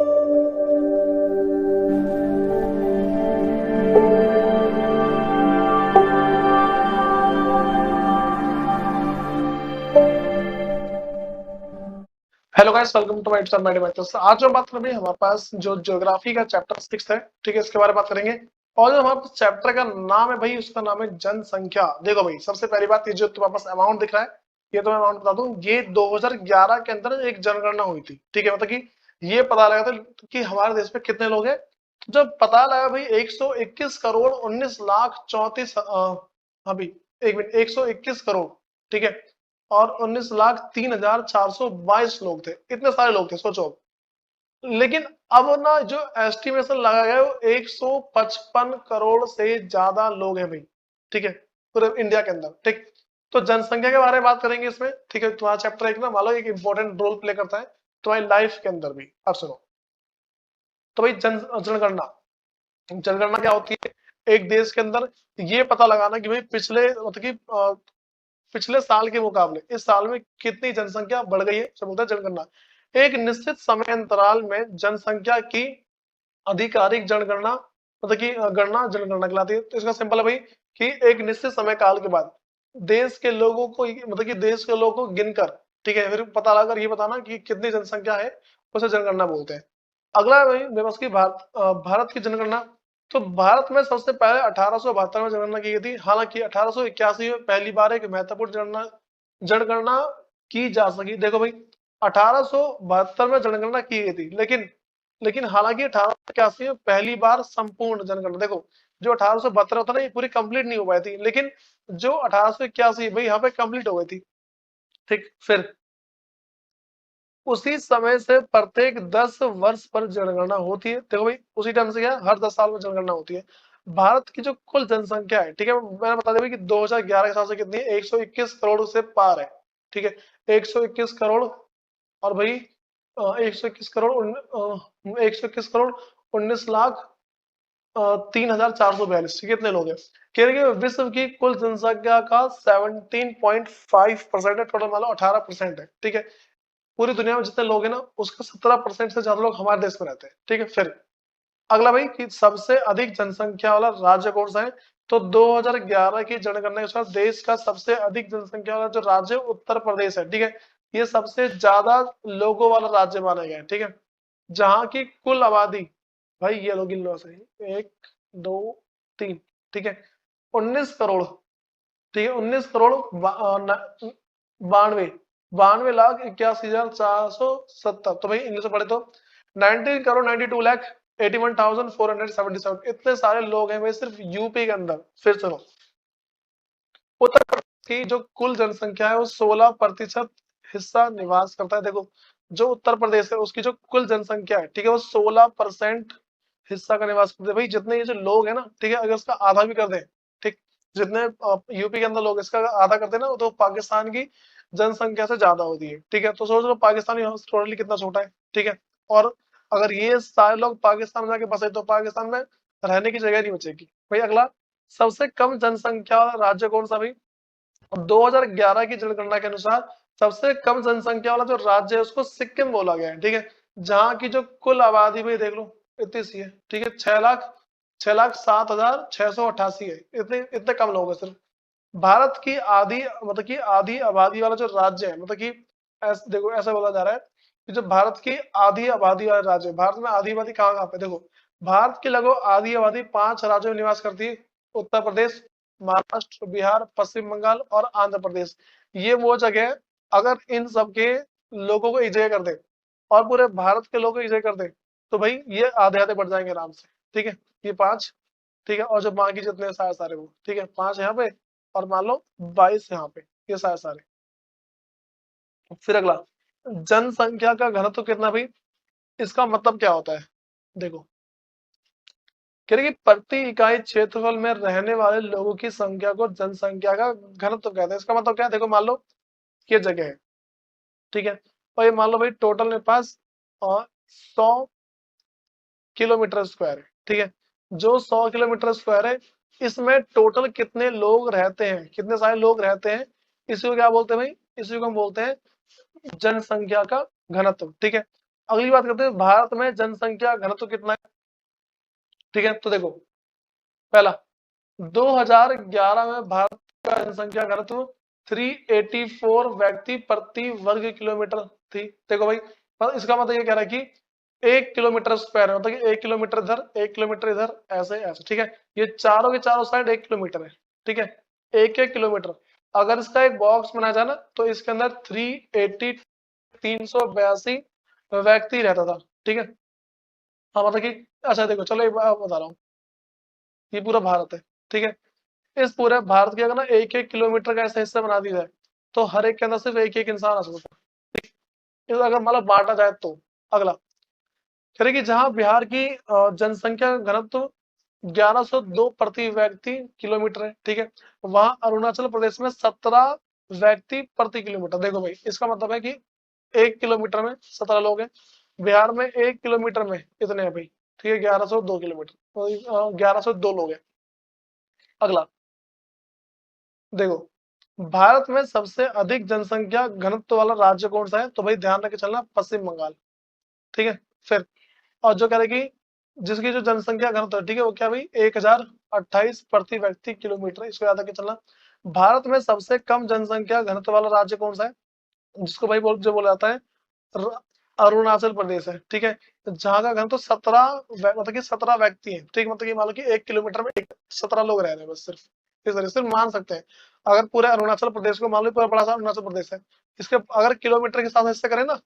Hello guys, welcome to my channel mathematics. आज जो बात करेंगे हमारे पास जो ज्योग्राफी का चैप्टर 6 है, ठीक है, इसके बारे में बात करेंगे। और जो हमारे पास चैप्टर का नाम है भाई, उसका नाम है जनसंख्या। देखो भाई, सबसे पहली बात, ये जो तुम्हारे पास अमाउंट दिख रहा है, ये तो मैं अमाउंट बता दूं, ये 2011 के अंदर एक जनगणना हुई थी, ठीक है। मतलब कि ये पता लगा था कि हमारे देश में कितने लोग हैं। तो जब पता लगा भाई 121 करोड़ 19 लाख 34 अभी एक मिनट, 121 करोड़, ठीक है, और 19 लाख 3 हजार 422 लोग थे। इतने सारे लोग थे, सोचो। लेकिन अब ना जो एस्टिमेशन लगा गया है वो 155 करोड़ से ज्यादा लोग हैं भाई, ठीक है, पूरे इंडिया के अंदर, ठीक। तो जनसंख्या के बारे में बात करेंगे इसमें, ठीक है। तुम्हारा चैप्टर एक ना, मान लो, एक इंपॉर्टेंट रोल प्ले करता है तुम्हारी लाइफ के अंदर भी। अब सुनो, तो भाई जनगणना, जनगणना क्या होती है? एक देश के अंदर ये पता लगाना कि भाई पिछले, मतलब कि पिछले साल के मुकाबले इस साल में कितनी जनसंख्या बढ़ गई है, सब बोलते हैं जनगणना। एक निश्चित समय अंतराल में जनसंख्या की आधिकारिक जनगणना, मतलब कि गणना जनगणना कहलाती है। तो इसका सिंपल है भाई कि एक निश्चित समय काल के बाद देश के लोगों को, मतलब कि देश के लोगों को गिनकर, ठीक है, फिर पता लगाकर ये बताना कि कितनी जनसंख्या है, उसे जनगणना बोलते हैं। अगला है भाई मेरे पास की भारत की जनगणना। तो भारत में सबसे पहले 1872 में जनगणना की गई थी। हालांकि 1881 में पहली बार एक महत्वपूर्ण जनगणना जनगणना की जा सकी। देखो भाई, 1872 में जनगणना की गई थी, लेकिन लेकिन हालांकि 1881 में पहली बार संपूर्ण जनगणना, देखो, जो 1872 था ना, ये पूरी कंप्लीट नहीं हो पाई थी, लेकिन जो 1881 भाई यहाँ पे कंप्लीट हो गई थी, ठीक। फिर उसी समय से प्रत्येक 10 वर्ष पर जनगणना होती है। देखो भाई, उसी टाइम से क्या, हर 10 साल में जनगणना होती है। भारत की जो कुल जनसंख्या है, ठीक है, मैंने बता दिया भाई कि 2011 के हिसाब से कितनी है, 121 करोड़ से पार है, ठीक है, 121 करोड़। और भाई 121 करोड़ 19 लाख 3,442, कितने लोग हैं? कह रहे हैं कि विश्व की कुल जनसंख्या का 17.5% है, टोटल मान लो 18% है, ठीक है। पूरी दुनिया में जितने लोग हैं ना, उसका 17% से ज्यादा लोग हमारे देश में रहते हैं, ठीक है। फिर अगला भाई कि सबसे अधिक जनसंख्या वाला राज्य कौन सा है? तो 2011 की जनगणना के अनुसार देश का सबसे अधिक जनसंख्या वाला जो राज्य है, उत्तर प्रदेश है, ठीक है। ये सबसे ज्यादा लोगों वाला राज्य माना गया है, ठीक है। जहाँ की कुल आबादी, भाई ये लोग गिन लो सही, 1 2 3, ठीक है, 19 करोड़, ठीक है, 19 करोड़ 92 लाख 81,470। तो भाई इंग्लिश में पढ़े तो 19 करोड़ 92 लाख 81,477। इतने सारे लोग हैं भाई सिर्फ यूपी के अंदर। फिर सुनो, उत्तर प्रदेश की जो कुल जनसंख्या है वो 16% हिस्सा निवास करता है। देखो, जो उत्तर प्रदेश है उसकी जो कुल जनसंख्या है, ठीक है, वो 16% हिस्सा का निवास करते हैं। भाई जितने ये जो लोग हैं ना, ठीक है, अगर उसका आधा भी कर दें, ठीक, जितने यूपी के अंदर लोग हैं, इसका अगर आधा करते हैं ना, तो पाकिस्तान की जनसंख्या से ज्यादा होती है, ठीक है। तो सोच लो पाकिस्तान टोटली कितना छोटा है, ठीक है। और अगर ये सारे लोग पाकिस्तान में जाके बसे तो पाकिस्तान में रहने की जगह नहीं बचेगी। भाई अगला, सबसे कम जनसंख्या वाला राज्य कौन सा भाई? 2011 की जनगणना के अनुसार सबसे कम जनसंख्या वाला जो राज्य है उसको सिक्किम बोला गया है, ठीक है। जहाँ की जो कुल आबादी भाई देख लो, इतनी सी है, ठीक है, 6,07,688 है। इतने इतने कम लोग हैं सिर्फ। भारत की आधी, मतलब कि आधी आबादी वाला जो राज्य है, मतलब कि देखो ऐसा बोला जा रहा है कि जो भारत की आधी आबादी वाला राज्य है, भारत में आधी आबादी कहाँ कहाँ पे? देखो, भारत की लगभग आधी आबादी 5 राज्यों में निवास करती है: उत्तर प्रदेश, महाराष्ट्र, बिहार, पश्चिम बंगाल और आंध्र प्रदेश। ये वो जगह है, अगर इन सबके लोगों को एक जगह कर दे और पूरे भारत के लोगों को एक जगह कर दे, तो भाई ये आधे आधे बढ़ जाएंगे आराम से, ठीक है। ये 5, ठीक है, और जो बाकी जितने सारे सारे वो, ठीक है, 5 यहाँ पे और मान लो 22 यहाँ पे, ये सारे सारे। फिर अगला, जनसंख्या का घनत्व कितना भाई? इसका मतलब क्या होता है? देखो, कह रही कि प्रति इकाई क्षेत्रफल में रहने वाले लोगों की संख्या को जनसंख्या का घनत्व कहते हैं। इसका मतलब क्या है? देखो, मान लो ये जगह है, ठीक है, और ये मान लो भाई टोटल मेरे पास 100 किलोमीटर स्क्वायर है, ठीक है। जो 100 किलोमीटर स्क्वायर है, इसमें टोटल कितने लोग रहते हैं, कितने सारे लोग रहते हैं, इसी को क्या बोलते हैं भाई? इसी को हम बोलते हैं जनसंख्या का घनत्व, ठीक है। अगली बात करते हैं, भारत में जनसंख्या घनत्व कितना है। ठीक है, तो देखो पहला 2011 में भारत का जनसंख्या घनत्व 384 व्यक्ति प्रति वर्ग किलोमीटर थी। देखो भाई, इसका मतलब ये कह रहा है कि 1 किलोमीटर स्क्वायर, मतलब कि 1 किलोमीटर इधर 1 किलोमीटर इधर, ऐसे ऐसे। ठीक है, ये चारों के चारों साइड 1 किलोमीटर है। ठीक है, 1 1 किलोमीटर। अगर इसका एक बॉक्स बनाया जाए ना, तो इसके अंदर 382 व्यक्ति रहता था। ठीक है, हाँ मतलब कि, अच्छा देखो चलो एक बात बता रहा हूँ, ये पूरा भारत है। ठीक है, इस पूरे भारत के अगर ना 1 1 किलोमीटर का ऐसा हिस्सा बना दिया जाए, तो हर एक के अंदर सिर्फ एक एक इंसान आ सकता है, अगर मतलब बांटा जाए तो। अगला कह रहे कि जहां बिहार की जनसंख्या घनत्व 1102 प्रति व्यक्ति किलोमीटर है। ठीक है, वहां अरुणाचल प्रदेश में 17 व्यक्ति प्रति किलोमीटर। देखो भाई, इसका मतलब है कि 1 किलोमीटर में 17 लोग हैं, बिहार में 1 किलोमीटर में इतने हैं भाई। ठीक है, 1102 किलोमीटर, 1102 लोग हैं। अगला देखो, भारत में सबसे अधिक जनसंख्या घनत्व वाला राज्य कौन सा है, तो भाई ध्यान रख के चलना, पश्चिम बंगाल। ठीक है, फिर और जो कह रहे कि जिसकी जो जनसंख्या घनत्व है, ठीक है, वो क्या भाई 1028 प्रति व्यक्ति किलोमीटर, इसको याद रख के चलना। भारत में सबसे कम जनसंख्या घनत्व वाला राज्य कौन सा है, जिसको भाई जो बोला जाता है अरुणाचल प्रदेश है। ठीक है, जहाँ का घनत्व 17, मतलब कि 17 व्यक्ति है। ठीक, मतलब कि मान लो कि 1 किलोमीटर में 17 लोग रह रहे हैं बस, सिर्फ इस तरह से मान सकते हैं। अगर पूरे अरुणाचल प्रदेश को मान लो, पूरा बड़ा सा अरुणाचल प्रदेश है, इसके अगर किलोमीटर के हिसाब से इससे करें ना,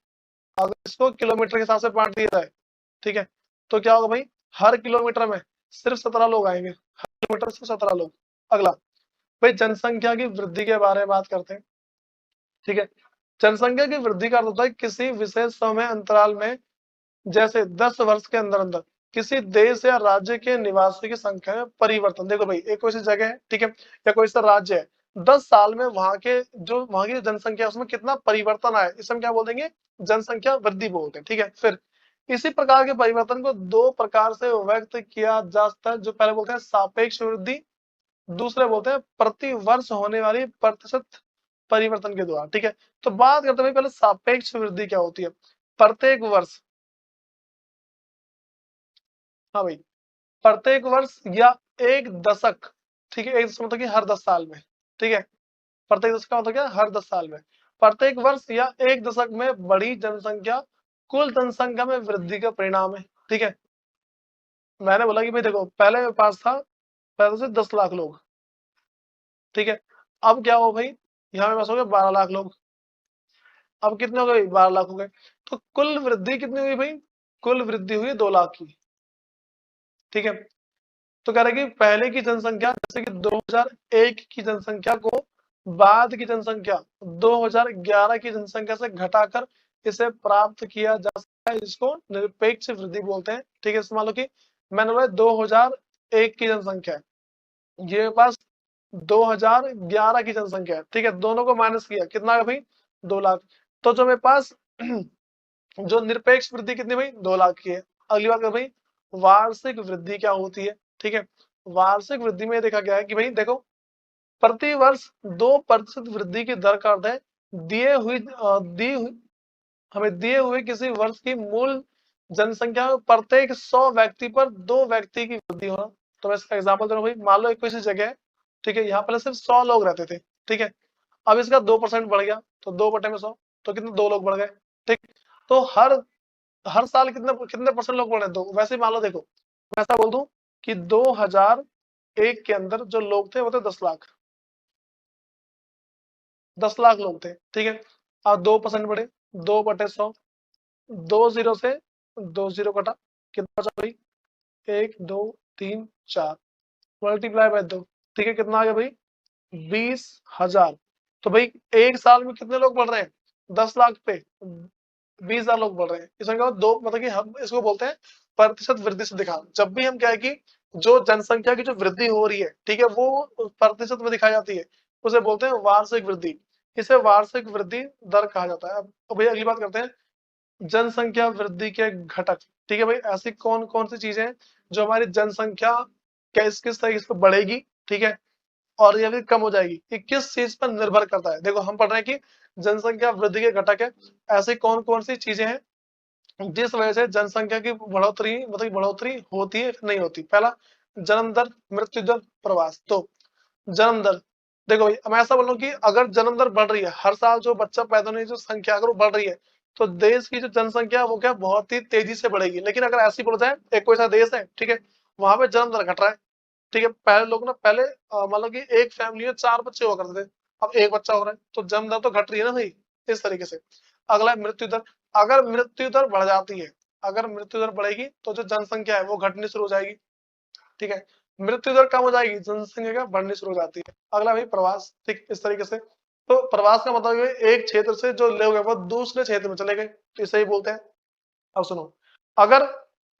अगर इसको किलोमीटर के हिसाब से बांट दिया जाए, ठीक है, तो क्या होगा भाई, हर किलोमीटर में सिर्फ 17 लोग आएंगे, हर किलोमीटर से 17 लोग। अगला भाई, जनसंख्या की वृद्धि के बारे में बात करते हैं। ठीक है, जनसंख्या की वृद्धि का अर्थ होता है किसी विशेष समय अंतराल में, जैसे 10 वर्ष के अंदर अंदर किसी देश या राज्य के निवासियों की संख्या में परिवर्तन। देखो भाई, एक कोई सी जगह है, ठीक है, या कोई सा राज्य है, 10 साल में वहां की जनसंख्या, उसमें कितना परिवर्तन आया, इसे हम क्या बोल देंगे, जनसंख्या वृद्धि बोलते हैं। ठीक है, फिर इसी प्रकार के परिवर्तन को दो प्रकार से व्यक्त किया जा सकता है, जो पहले बोलते हैं सापेक्ष वृद्धि, दूसरे बोलते हैं प्रति वर्ष होने वाली प्रतिशत परिवर्तन के द्वारा। ठीक है, तो बात करते हैं पहले सापेक्ष वृद्धि क्या होती है। प्रत्येक वर्ष, हाँ भाई, प्रत्येक वर्ष या एक दशक, ठीक है, एक दशक मतलब कि हर 10 साल में। ठीक है, प्रत्येक दशक का मतलब क्या, हर 10 साल में। प्रत्येक वर्ष या एक दशक में बड़ी जनसंख्या कुल जनसंख्या में वृद्धि का परिणाम है। ठीक है, मैंने बोला कि भाई देखो, पहले मेरे पास था, पहले से 10 लाख लोग। ठीक है, अब क्या हो भाई, यहाँ मेरे पास हो गए 12 लाख लोग। अब कितने हो गए, 12 लाख हो गए। तो कुल वृद्धि कितनी हुई भाई, कुल वृद्धि हुई 2 लाख की। ठीक है, तो कह रहे कि पहले की जनसंख्या, जैसे कि 2001 की जनसंख्या को बाद की जनसंख्या 2011 की जनसंख्या से घटाकर इसे प्राप्त किया जा सकता है, जिसको निरपेक्ष वृद्धि बोलते हैं। ठीक है, मान लो कि मैंने बोला 2001 की जनसंख्या है, ये मेरे पास 2011 की जनसंख्या है। ठीक है, दोनों को माइनस किया, कितना है भाई, 2 लाख। तो जो मेरे पास जो निरपेक्ष वृद्धि कितनी भाई, 2 लाख की है। अगली बात कर भाई, वार्षिक वृद्धि क्या होती है। ठीक है, वार्षिक वृद्धि में देखा गया है कि भाई देखो, प्रति वर्ष 2% वृद्धि की दर का अर्थ है हमें दिए हुए किसी वर्ष की मूल जनसंख्या में प्रत्येक 100 व्यक्ति पर 2 व्यक्ति की वृद्धि होना। तो मैं इसका एग्जाम्पल दे रहा हूँ भाई, मान लो एक कोई सी जगह है, ठीक है, यहाँ पहले सिर्फ 100 लोग रहते थे। ठीक है, अब इसका 2% बढ़ गया, तो 2/100, तो कितने, 2 लोग बढ़ गए। ठीक, तो हर हर साल कितने कितने परसेंट लोग बढ़ रहे हैं, दो। वैसे ही मान लो देखो, मैं ऐसा बोल दूं कि 2001 के अंदर जो लोग थे वो थे 10 लाख, 10 लाख लोग थे। ठीक है, अब 2% बढ़े, 2/100, 2 जीरो से 2 जीरो कटा, कितना बचा भाई, 1 2 3 4, मल्टीप्लाई बाय 2। ठीक है, कितना आ गया भाई, 20,000। तो भाई एक साल में कितने लोग बढ़ रहे हैं, 10 लाख पे 20,000 लोग बढ़ रहे हैं। इसमें क्या, दो मतलब कि हम इसको बोलते हैं प्रतिशत वृद्धि से दिखा। जब भी हम क्या है कि जो जनसंख्या की जो वृद्धि हो रही है, ठीक है, वो प्रतिशत में दिखाई जाती है, उसे बोलते हैं वार्षिक वृद्धि। इसे वार्षिक वृद्धि दर कहा जाता है। अब भैया अगली बात करते हैं, जनसंख्या वृद्धि के घटक। ठीक है भाई, ऐसी कौन कौन सी चीजें हैं जो हमारी जनसंख्या किस किस तरीके से बढ़ेगी, ठीक है, और या फिर कम हो जाएगी, ये किस चीज पर निर्भर करता है। देखो हम पढ़ रहे हैं कि जनसंख्या वृद्धि के घटक है, ऐसी कौन कौन सी चीजें हैं जिस वजह से जनसंख्या की बढ़ोतरी मतलब बढ़ोतरी होती है नहीं होती। पहला, जन्म दर, मृत्यु दर, प्रवास। तो जन्म दर, देखो भाई मैं ऐसा बोल रहा हूँ कि अगर जन्म दर बढ़ रही है, हर साल जो बच्चा पैदा होने की जो संख्या अगर वो बढ़ रही है, तो देश की जो जनसंख्या है वो क्या बहुत ही तेजी से बढ़ेगी। लेकिन अगर ऐसी बोला जाए, एक कोई सा देश है, ठीक है, वहां पे जन्म दर घट रहा है, ठीक है, पहले लोग ना पहले मतलब कि एक फैमिली में 4 बच्चे हुआ करते थे, अब एक बच्चा हो रहा है, तो जन्म दर तो घट रही है ना भाई, इस तरीके से। अगला है मृत्यु दर। अगर मृत्यु दर बढ़ जाती है, अगर मृत्यु दर बढ़ेगी तो जो जनसंख्या है वो घटनी शुरू हो जाएगी, ठीक है। मृत्यु दर कम हो जाएगी, जनसंख्या बढ़नी शुरू हो जाती है। अगला भाई प्रवास, ठीक इस तरीके से। तो प्रवास का मतलब ये एक क्षेत्र से जो लोग हैं वो दूसरे क्षेत्र में चले गए, तो इसे ही बोलते हैं। अब सुनो, अगर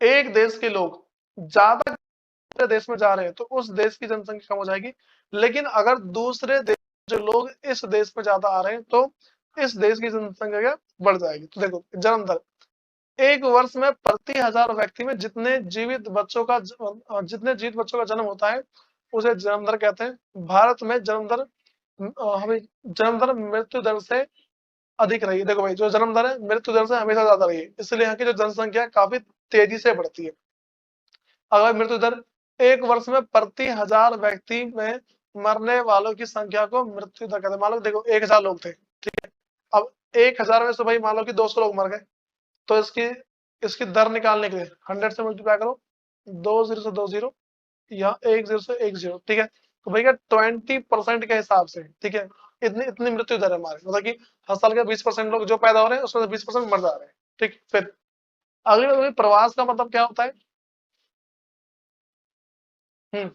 एक देश के लोग ज्यादा दूसरे देश में जा रहे हैं तो उस देश की जनसंख्या कम हो जाएगी। लेकिन अगर दूसरे देश जो लोग इस देश में ज्यादा आ रहे हैं तो इस देश की जनसंख्या क्या बढ़ जाएगी। तो देखो जन्म दर, एक वर्ष में प्रति 1000 व्यक्ति में जितने जीवित बच्चों का जन्म होता है उसे जन्म दर कहते हैं। भारत में जन्म दर हमें जन्म दर मृत्यु दर से अधिक रही है। देखो भाई जो जन्म दर है मृत्यु दर से हमेशा ज्यादा रही है, इसलिए यहाँ की जो जनसंख्या है काफी तेजी से बढ़ती है। अगर मृत्यु दर, एक वर्ष में प्रति 1000 व्यक्ति में मरने वालों की संख्या को मृत्यु दर कहते हैं। मान लो देखो 1000 लोग थे, ठीक है, अब 1000 में से भाई मान लो कि 200 लोग मर गए, तो इसकी इसकी दर निकालने के लिए 100 से मल्टीप्लाई करो, 2 0 से 2 0 या 1 0 से 1 0, ठीक है। तो भैया 20% के हिसाब से, ठीक है, इतनी इतनी मृत्यु दर है हमारे, मतलब कि हर साल के 20% लोग जो पैदा हो रहे हैं उसमें से 20% मर जा रहे हैं, ठीक। फिर अगले प्रवास का मतलब क्या होता है? हम्म,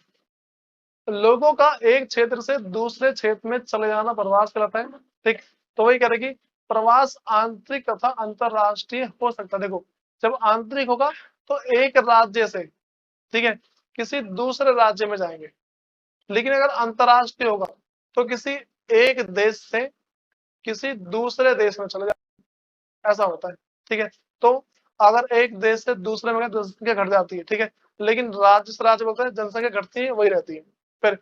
लोगों का एक क्षेत्र से दूसरे क्षेत्र में चले जाना प्रवास कहलाता है, ठीक। तो वही कह रहे कि प्रवास आंतरिक तथा अंतरराष्ट्रीय हो सकता है। देखो जब आंतरिक होगा तो एक राज्य से, ठीक है, किसी दूसरे राज्य में जाएंगे। लेकिन अगर अंतरराष्ट्रीय होगा तो किसी एक देश से किसी दूसरे देश में चले जाए, ऐसा होता है, ठीक है। तो अगर एक देश से दूसरे में गए तो जनसंख्या घट जाती है, ठीक है, लेकिन राज्य से राज्य बोलते हैं जनसंख्या घटती है वही रहती है। फिर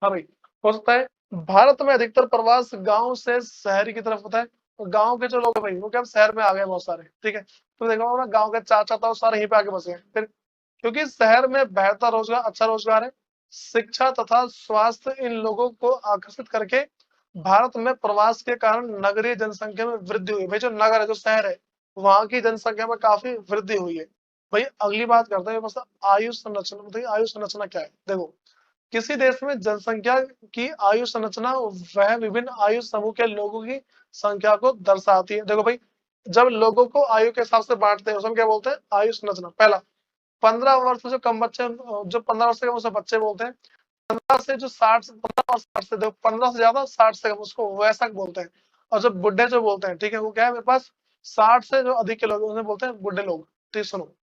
हाँ भाई, हो सकता है भारत में अधिकतर प्रवास गांव से शहर की तरफ होता है। तो गांव के जो लोग हैं भाई वो क्या शहर में आ गए बहुत सारे, ठीक है, तो देखा होगा ना गांव के चाचा ताऊ सारे यहीं पे आके बसे हैं। फिर क्योंकि शहर में बेहतर रोजगार, अच्छा रोजगार है, शिक्षा तथा स्वास्थ्य इन लोगों को आकर्षित करके भारत में प्रवास के कारण नगरीय जनसंख्या में वृद्धि हुई। भाई जो नगर है, जो शहर है, वहां की जनसंख्या में काफी वृद्धि हुई है। भाई अगली बात करते हैं बस, आयु संरचना। बताइए आयु संरचना क्या है? देखो किसी देश में जनसंख्या की आयु संरचना वह विभिन्न आयु समूह के लोगों की संख्या को दर्शाती है। देखो भाई जब लोगों को आयु के हिसाब से बांटते हैं उसे हम क्या बोलते हैं? आयु संरचना। पहला, 15 वर्ष से जो कम बच्चे, जो 15 वर्ष से कम उसे बच्चे बोलते हैं। 15 से जो 60, 15 और 60 से, देखो 15 से ज्यादा 60 से कम उसको वयस्क बोलते हैं। और जो बुढ़े जो बोलते हैं, ठीक है, वो क्या है मेरे पास 60 से जो अधिक के लोग हैं, उन्हें बोलते हैं बुढ़े लोग। ठीक सुनो,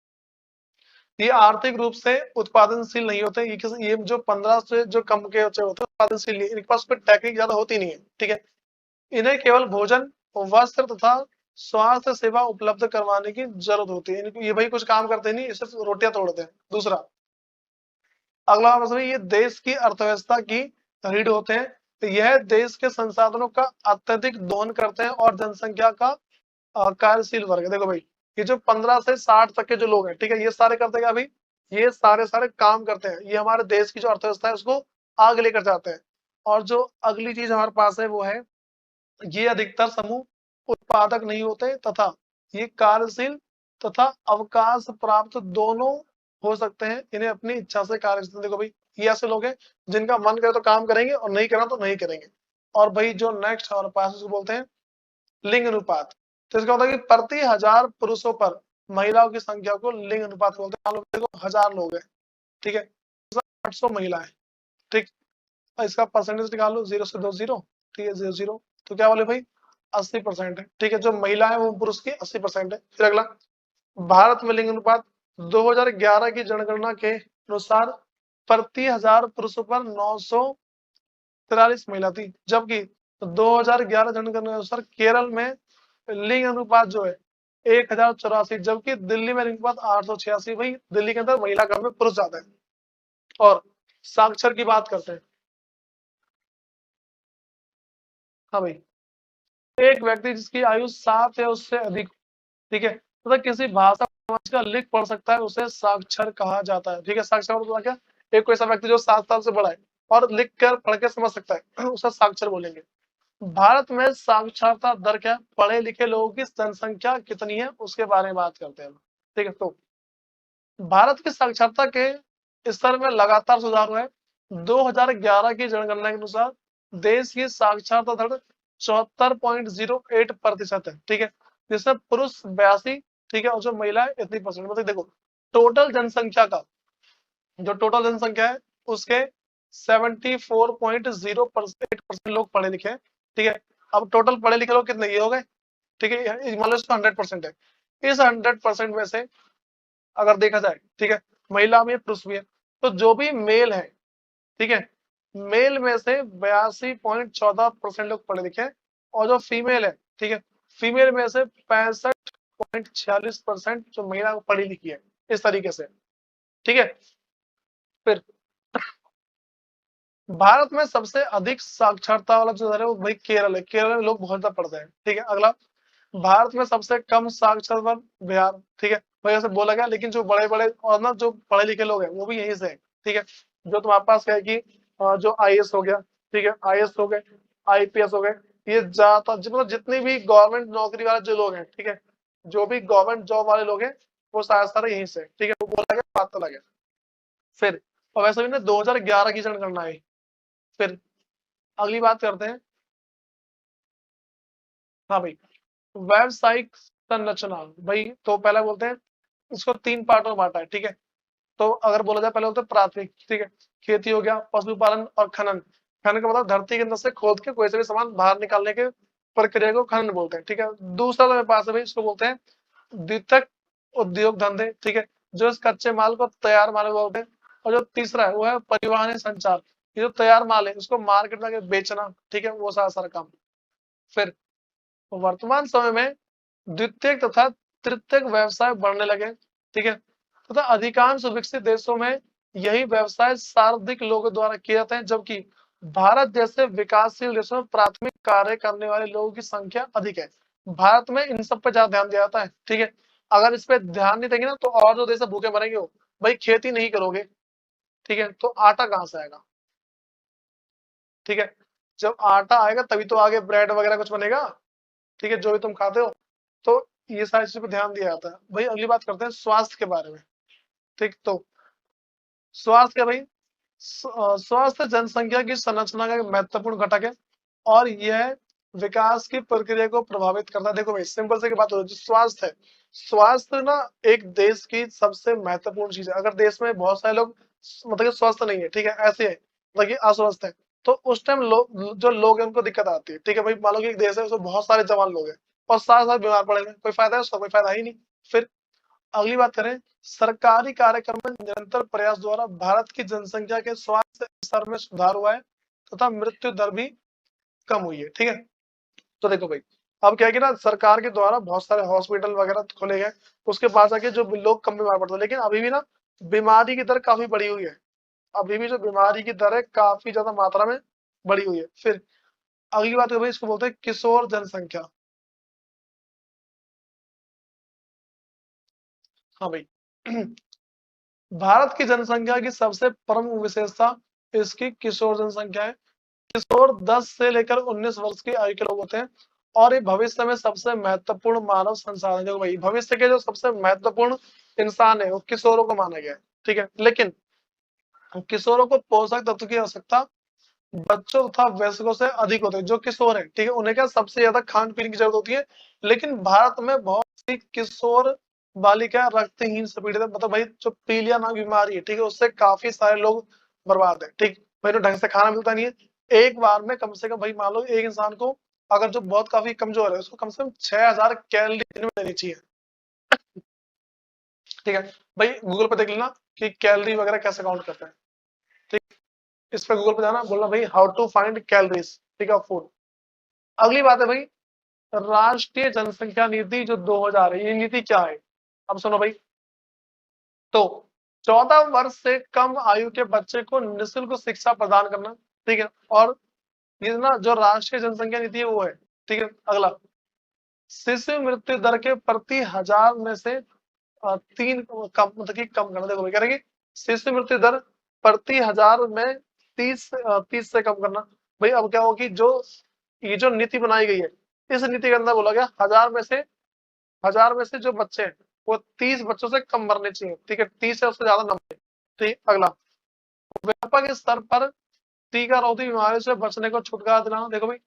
ये आर्थिक रूप से उत्पादनशील नहीं होते। ये जो 15 से जो कम के बच्चे होते हैं उत्पादनशील नहीं, इनके पास कोई टेक्निक ज्यादा होती नहीं है, ठीक है। इन्हें केवल भोजन, वस्त्र तथा स्वास्थ्य सेवा उपलब्ध करवाने की जरूरत होती है। ये भाई कुछ काम करते नहीं, सिर्फ रोटियां तोड़ते हैं। दूसरा, अगला प्रश्न है, ये देश की अर्थव्यवस्था की रीढ़ होते हैं। तो यह देश के संसाधनों का अत्यधिक दोहन करते हैं और जनसंख्या का कार्यशील वर्ग है। देखो भाई ये जो 15 से 60 तक के जो लोग हैं, ठीक है, ये सारे करते हैं क्या भाई? ये सारे सारे काम करते हैं, ये हमारे देश की जो अर्थव्यवस्था है उसको आगे लेकर जाते हैं। और जो अगली चीज हमारे पास है वो है, ये अधिकतर समूह उत्पादक नहीं होते तथा ये कार्यशील तथा अवकाश प्राप्त दोनों हो सकते हैं। इन्हें अपनी इच्छा से कार्य, देखो भाई ये ऐसे लोग हैं जिनका मन करे तो काम करेंगे और नहीं करना तो नहीं करेंगे। और भाई जो नेक्स्ट हमारे पास उसको बोलते हैं लिंग अनुपात। तो इसका मतलब कि प्रति 1000 पुरुषों पर महिलाओं की संख्या को लिंग अनुपात बोलते हैं। मान लो देखो 1000 लोग हैं, ठीक है, 800 महिलाएं, ठीक, और इसका परसेंटेज निकाल लो 0 से 2 0, ठीक है, 0 0, तो क्या बोले भाई 80% है, ठीक है। जो महिला है वो पुरुष की 80% है। फिर अगला, भारत में लिंग अनुपात 2011 की जनगणना के अनुसार प्रति 1000 पुरुषों पर 943 महिला थी, जबकि 2011 जनगणना के अनुसार केरल में लिंग अनुपात जो है 1084, जबकि दिल्ली में लिंग अनुपात 886। भाई दिल्ली के अंदर महिला कम है, पुरुष ज्यादा है। और साक्षर की बात करते हैं। हाँ भाई, एक व्यक्ति जिसकी आयु 7 या उससे अधिक, ठीक है, तथा किसी भाषा समझकर लिख पढ़ सकता है उसे साक्षर कहा जाता है। ठीक है, साक्षर मतलब क्या? एक कोई ऐसा व्यक्ति जो 7 साल से बड़ा है और लिख कर पढ़ के समझ सकता है उसे साक्षर बोलेंगे। भारत में साक्षरता दर क्या है? पढ़े लिखे लोगों की जनसंख्या कितनी है उसके बारे में बात करते हैं। ठीक है, तो भारत की साक्षरता के स्तर में लगातार सुधार हुआ है। 2011 की जनगणना के अनुसार देश की साक्षरता दर 74.08% है। ठीक है, जिसमें पुरुष 82, ठीक है, और जो महिला है इतनी परसेंट। मतलब देखो, टोटल जनसंख्या का जो टोटल जनसंख्या है उसके 74.08% लोग पढ़े लिखे हैं। ठीक है, अब टोटल पढ़े लिखे लोग कितने ये हो गए? ठीक है, मान लो इसका 100% है। इस 100% में से अगर देखा जाए, ठीक है, महिला भी है पुरुष भी है, तो जो भी मेल है, ठीक है, मेल में से 82.14% लोग पढ़े लिखे हैं, और जो फीमेल है, ठीक है, फीमेल में से 65.46% जो महिला पढ़ी लिखी है, इस तरीके से। ठीक है, फिर भारत में सबसे अधिक साक्षरता वाला जो है वो भाई केरल है। केरल में लोग बहुत ज्यादा पढ़ते हैं। ठीक है, अगला, भारत में सबसे कम साक्षरता बिहार। ठीक है, भाई ऐसे बोला गया, लेकिन जो बड़े बड़े और ना जो पढ़े लिखे लोग हैं वो भी यहीं से हैं। ठीक है, जो तुम्हारे पास क्या है कि जो आईएएस हो गया, ठीक है, आईएएस हो गए, आईपीएस हो गए, ये ज्यादातर मतलब जितनी भी गवर्नमेंट नौकरी वाले जो लोग हैं, ठीक है, जो भी गवर्नमेंट जॉब वाले लोग हैं वो सारे यहीं से। ठीक है, वो बोला गया, बात तो लगे। फिर और वैसे भी ना 2011 की जनगणना है। फिर अगली बात करते हैं। हाँ भाई, व्यावसायिक संरचना। भाई तो पहले बोलते हैं इसको 3 पार्टों में बांटा है। ठीक है, तो अगर बोला जाए, पहले बोलते हैं प्राथमिक, ठीक है, खेती हो गया, पशुपालन और खनन। खनन का मतलब धरती के अंदर से खोद के कोई से भी सामान बाहर निकालने के प्रक्रिया को खनन बोलते हैं। ठीक है, दूसरा जो मेरे पास है भाई, इसको बोलते हैं द्वितीयक उद्योग धंधे। ठीक है, जो इस कच्चे माल को तैयार माल बोलते हैं। और जो तीसरा है वो है परिवहन संचार। ये जो तैयार माल है उसको मार्केट में बेचना, ठीक है, वो सारा सारा काम। फिर वर्तमान समय में द्वितीयक तथा तृतीयक व्यवसाय बढ़ने लगे। ठीक है, तथा अधिकांश विकसित देशों में यही व्यवसाय सर्वाधिक लोगों द्वारा किए जाते हैं, जबकि भारत जैसे विकासशील देशों में प्राथमिक कार्य करने वाले लोगों की संख्या अधिक है। भारत में इन सब पे ज्यादा ध्यान दिया जाता है। ठीक है, अगर इस पे ध्यान नहीं देंगे ना तो और जो देश भूखे मरेंगे हो। भाई खेती नहीं करोगे, ठीक है, तो आटा कहाँ से आएगा? ठीक है, जब आटा आएगा तभी तो आगे ब्रेड वगैरह कुछ बनेगा। ठीक है, जो भी तुम खाते हो। तो ये सारी चीजों पर ध्यान दिया जाता है। भाई अगली बात करते हैं स्वास्थ्य के बारे में। ठीक, तो स्वास्थ्य क्या भाई? स्वास्थ्य जनसंख्या की संरचना का एक महत्वपूर्ण घटक है और यह विकास की प्रक्रिया को प्रभावित करता है। देखो भाई, सिंपल से बात हो, जो स्वास्थ्य है, स्वास्थ्य ना एक देश की सबसे महत्वपूर्ण चीज है। अगर देश में बहुत सारे लोग मतलब कि स्वस्थ नहीं है, ठीक है, ऐसे है मतलब कि अस्वस्थ है, तो उस टाइम जो लोग हैं उनको दिक्कत आती है। ठीक है भाई, मान लो कि एक देश है उसमें बहुत सारे जवान लोग हैं और साथ साथ बीमार पड़े हैं, कोई फायदा है उसका? कोई फायदा ही नहीं। फिर अगली बात करें, सरकारी कार्यक्रम में निरंतर प्रयास द्वारा भारत की जनसंख्या के स्वास्थ्य स्तर में सुधार हुआ है तथा मृत्यु दर भी कम हुई है। ठीक है, तो देखो भाई, अब क्या है कि ना सरकार के द्वारा बहुत सारे हॉस्पिटल वगैरह खोले गए, उसके पास आके जो लोग कम बीमार पड़ते हैं, लेकिन अभी भी ना बीमारी की दर काफी बढ़ी हुई है। अभी भी जो बीमारी की दर है काफी ज्यादा मात्रा में बढ़ी हुई है। फिर अगली बात है भाई, इसको बोलते हैं किशोर जनसंख्या। हाँ भाई भारत की जनसंख्या की सबसे प्रमुख विशेषता इसकी किशोर जनसंख्या है। किशोर 10 से लेकर 19 वर्ष की आयु के लोग होते हैं और ये भविष्य में सबसे महत्वपूर्ण मानव संसाधन है। देखो भाई, भविष्य के जो सबसे महत्वपूर्ण इंसान है वो किशोरों को माना गया है। ठीक है, लेकिन किशोरों को पोषक तत्व की आवश्यकता बच्चों तथा वयस्कों से अधिक होते हैं। जो किशोर है, ठीक है, उन्हें क्या सबसे ज्यादा खान पीने की जरूरत होती है। लेकिन भारत में बहुत सी किशोर बालिका रक्तहीन से पीड़ित है। मतलब भाई जो पीलिया नाम की बीमारी है, ठीक है, उससे काफी सारे लोग बर्बाद है। ठीक भाई, तो ढंग से खाना मिलता नहीं है। एक बार में कम से कम भाई मान लो एक इंसान को अगर जो बहुत काफी कमजोर है उसको कम से कम 6000 कैलोरी दिन में लेनी चाहिए। ठीक है भाई, गूगल पे देख लेना कि कैलोरी वगैरह कैसे काउंट करते हैं। ठीक, इस पे गूगल पे जाना, बोलना भाई हाउ टू फाइंड कैलोरीज, ठीक है, फूड। अगली बात है भाई, राष्ट्रीय जनसंख्या नीति जो 2000 है, ये नीति क्या है? अब सुनो भाई, तो 14 वर्ष से कम आयु के बच्चे को निःशुल्क शिक्षा प्रदान करना। ठीक है, और ये ना जो राष्ट्रीय जनसंख्या नीति है वो है ठीक है। अगला, शिशु मृत्यु दर के प्रति 1000 में से 3 कम, मतलब कि कम करना। देखो कह रहे हैं कि शिशु मृत्यु दर प्रति 1000 में 30 से कम करना। भाई अब क्या होगी, जो ये जो नीति बनाई गई है, इस नीति के अंदर बोला गया 1000 में से जो बच्चे हैं वो 30 बच्चों से कम मरने चाहिए। ठीक है, 30 से उससे ज्यादा ना मरे। ठीक, अगला, व्यापक स्तर पर टीका रोधी बीमारी से बचने को छुटकारा दिलाना। देखो भाई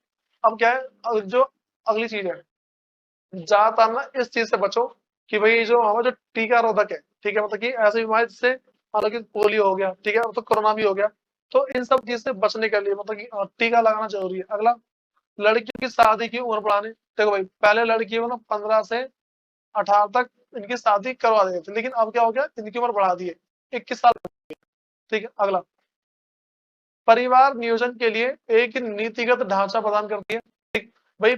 अब क्या है, जो अगली चीज है, ज्यादातर ना इस चीज से बचो कि भाई जो हमारा जो टीका रोधक है, ठीक है, मतलब कि ऐसी बीमारी जिससे मतलब कि पोलियो हो गया, ठीक है, तो कोरोना भी हो गया, तो इन सब चीज से बचने के लिए मतलब कि टीका लगाना जरूरी है। अगला, लड़कियों की शादी की उम्र बढ़ाने। देखो भाई पहले लड़कियों को ना 15 से 18 तक इनकी शादी करवा देते थे, लेकिन अब क्या हो गया, इनकी उम्र बढ़ा दी है 21 साल। ठीक है। अगला, परिवार नियोजन के लिए एक नीतिगत ढांचा प्रदान करती है। ठीक भाई,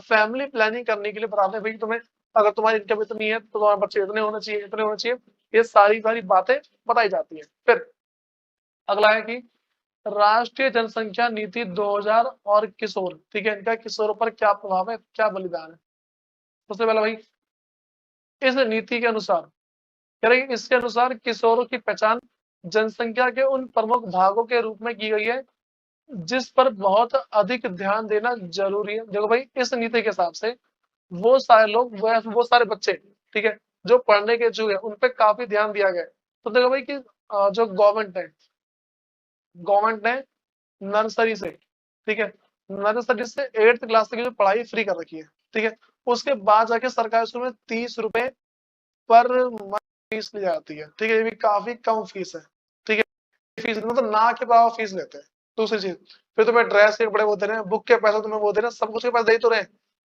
फैमिली प्लानिंग करने के लिए बताते हैं भाई तुम्हें, अगर तुम्हारी इनकम इतनी है तो तुम्हारे बच्चे इतने होने चाहिए, इतने होने चाहिए, ये सारी सारी बातें बताई जाती है। फिर अगला है कि राष्ट्रीय जनसंख्या नीति 2000 और किशोर, ठीक है, इनका किशोरों पर क्या प्रभाव है, क्या बलिदान है। सबसे पहला भाई, इस नीति के अनुसार कह रहे हैं, इसके अनुसार किशोरों की पहचान जनसंख्या के उन प्रमुख भागों के रूप में की गई है जिस पर बहुत अधिक ध्यान देना जरूरी है। देखो भाई इस नीति के हिसाब से वो सारे लोग, वो सारे बच्चे, ठीक है, जो पढ़ने के इच्छुक है, उन पे काफी ध्यान दिया गया है। तो देखो भाई कि जो गवर्नमेंट ने नर्सरी से, ठीक है, नर्सरी से 8th क्लास तक की जो पढ़ाई फ्री कर रखी है। ठीक है, उसके बाद जाके सरकारी स्कूल में 30 रुपए पर मंथ फीस ली जाती है। ठीक है, ये भी काफी कम फीस है। ठीक है, फीस मतलब ना के बराबर फीस लेते हैं। दूसरी चीज, फिर तुम्हें ड्रेस के बड़े वो दे रहे हैं, बुक के पैसे तुम्हें वो दे रहे हैं, सब कुछ के पैसे दे ही तो रहे हैं,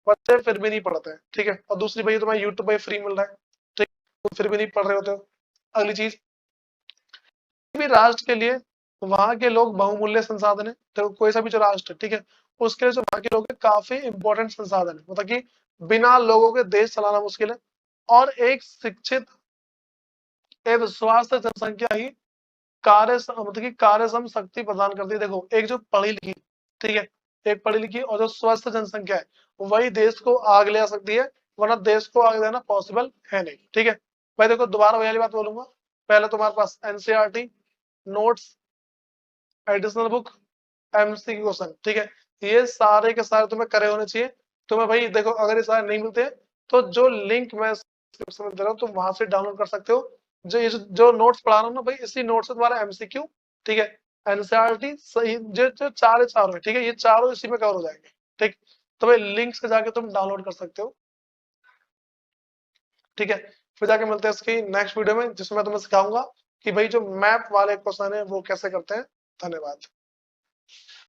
बच्चे फिर भी नहीं पढ़ते हैं। ठीक है, और दूसरी भाई तुम्हें यूट्यूब पे फ्री मिल रहा है, ठीक है, तो फिर भी नहीं पढ़ रहे होते हो। अगली चीज, भी राष्ट्र के लिए वहां के लोग बहुमूल्य संसाधन है। तो कोई सा भी जो राष्ट्र है, ठीक है, उसके लिए जो वहां के लोग है काफी इंपॉर्टेंट संसाधन है, मतलब कि बिना लोगों के देश चलाना मुश्किल है। और एक शिक्षित एवं स्वास्थ्य जनसंख्या ही मतलब कि कार्यक्षम शक्ति प्रदान करती है। देखो एक जो पढ़ी लिखी, ठीक है, एक पढ़ी लिखी और जो स्वस्थ जनसंख्या है, वही देश को आगे ले आ सकती है, वरना देश को आगे लेना पॉसिबल है नहीं। ठीक है भाई, देखो दोबारा वही वाली बात बोलूंगा, पहले तुम्हारे पास NCERT notes, additional book, MCQ question, ठीक है, ये सारे के सारे तुम्हें करे होने चाहिए। तुम्हें भाई देखो अगर ये सारे नहीं मिलते तो जो लिंक मैं डिस्क्रिप्शन में दे रहा हूँ तुम वहां से डाउनलोड कर सकते हो। जो नोट्स पढ़ा रहा हूँ ना भाई, इसी नोट से तुम्हारा एमसीक्यू, ठीक है, एनसीईआरटी सही, जो जो चार चारों है, ठीक है, ये चारों इसी में कवर हो जाएंगे। ठीक, तो भाई लिंक से जाके तुम डाउनलोड कर सकते हो। ठीक है, फिर जाके मिलते हैं इसकी नेक्स्ट वीडियो में, जिसमें मैं तुम्हें सिखाऊंगा कि भाई जो मैप वाले क्वेश्चन है वो कैसे करते हैं। धन्यवाद।